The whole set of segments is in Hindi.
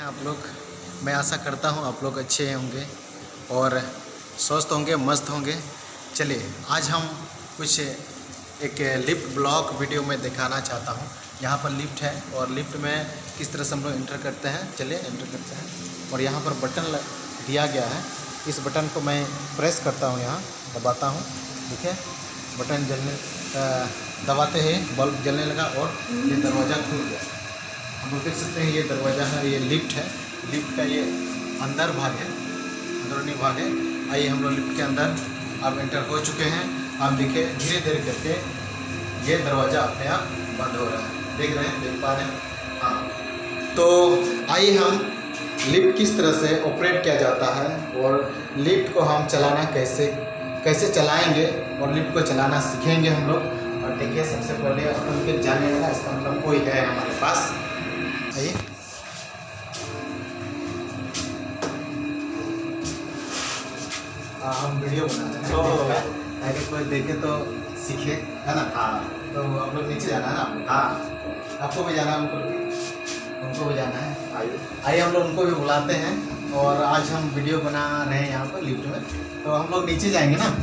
आप लोग, मैं आशा करता हूँ आप लोग अच्छे होंगे और स्वस्थ होंगे, मस्त होंगे। चलिए आज हम कुछ एक लिफ्ट ब्लॉग वीडियो में दिखाना चाहता हूँ। यहाँ पर लिफ्ट है और लिफ्ट में किस तरह से हम लोग एंटर करते हैं। चलिए एंटर करते हैं और यहाँ पर बटन दिया गया है। इस बटन को मैं प्रेस करता हूँ, यहाँ दबाता हूँ, देखिए बटन जलने दबाते ही बल्ब जलने लगा और ये दरवाज़ा खुल गया। हम लोग देख सकते हैं ये दरवाज़ा है, ये लिफ्ट है। लिफ्ट का ये अंदर भाग है, अंदरूनी भाग है। आइए हम लोग लिफ्ट के अंदर अब एंटर हो चुके हैं। आप देखिए धीरे धीरे करके ये दरवाज़ा अपने आप बंद हो रहा है, देख रहे हैं, देख पा रहे हैं। हाँ, तो आइए हम लिफ्ट किस तरह से ऑपरेट किया जाता है और लिफ्ट को हम चलाना कैसे चलाएंगे और लिफ्ट को चलाना सीखेंगे हम लोग। और देखिए सबसे पहले ऑटोमेटिक जाने वाला, इसका मतलब कोई है हमारे पास। आइए हम वीडियो बना रहे हैं ताकि कोई देखे तो सीखे, है ना। हाँ, तो हम लोग नीचे जाना है ना। हाँ, आपको भी जाना है, उनको भी जाना है। आइए हम लोग उनको भी बुलाते हैं और आज हम वीडियो बना रहे हैं यहाँ पर लिफ्ट में। तो हम लोग नीचे जाएंगे ना।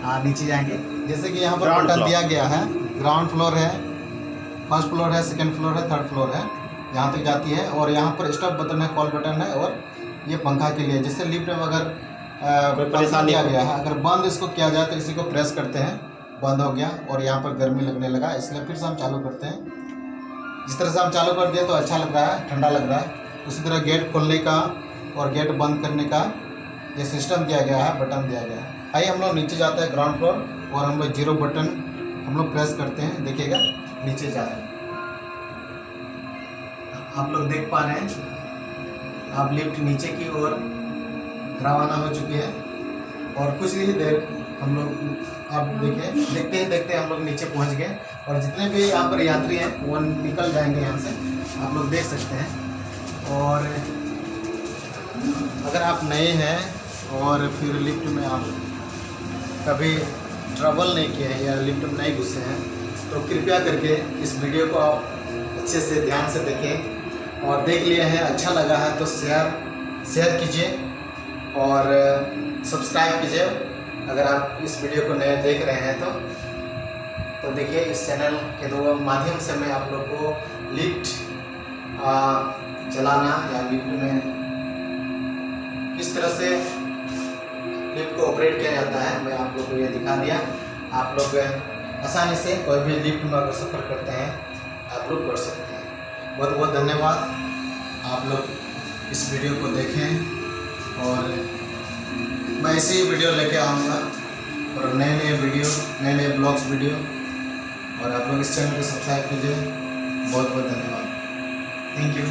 हाँ, नीचे जाएंगे। जैसे कि यहाँ पर बटन दिया गया है, ग्राउंड फ्लोर है, फर्स्ट फ्लोर है, सेकंड फ्लोर है, थर्ड फ्लोर है, यहाँ तक जाती है। और यहाँ पर स्टॉप बटन है, कॉल बटन है और ये पंखा के लिए। जैसे लिफ्ट में अगर परेशानी दिया गया है, अगर बंद इसको किया जाए तो इसी को प्रेस करते हैं, बंद हो गया और यहाँ पर गर्मी लगने लगा, इसलिए फिर से हम चालू करते हैं। जिस तरह से हम चालू कर दिए तो अच्छा लग रहा है, ठंडा लग रहा है। उसी तरह गेट खोलने का और गेट बंद करने का ये सिस्टम दिया गया है, बटन दिया गया है। आइए हम लोग नीचे जाते हैं ग्राउंड फ्लोर और हम लोग जीरो बटन हम लोग प्रेस करते हैं, देखिएगा नीचे जा रहे हैं। आप लोग देख पा रहे हैं, आप लिफ्ट नीचे की ओर रवाना हो चुकी है और कुछ ही देर हम लोग, आप देखिए देखते हम लोग नीचे पहुंच गए। और जितने भी यहाँ पर यात्री हैं वो निकल जाएंगे यहाँ से, आप लोग देख सकते हैं। और अगर आप नए हैं और फिर लिफ्ट में आप कभी ट्रैवल नहीं किए हैं या लिफ्ट में नहीं घुसे हैं तो कृपया करके इस वीडियो को आप अच्छे से ध्यान से देखें। और देख लिए हैं, अच्छा लगा है तो शेयर कीजिए और सब्सक्राइब कीजिए। अगर आप इस वीडियो को नए देख रहे हैं तो देखिए इस चैनल के दो माध्यम से मैं आप लोग को लिफ्ट चलाना या लिफ्ट में किस तरह से लिफ्ट को ऑपरेट किया जाता है मैं आप लोग को ये दिखा दिया। आप लोग आसानी से कोई भी लिफ्ट में अगर सफ़र करते हैं आप लोग कर सकते हैं। बहुत बहुत धन्यवाद। आप लोग इस वीडियो को देखें और मैं ऐसे ही वीडियो लेके आऊँगा और नए वीडियो, नए ब्लॉग्स वीडियो। और आप लोग इस चैनल को सब्सक्राइब कीजिए। बहुत बहुत धन्यवाद। Thank you.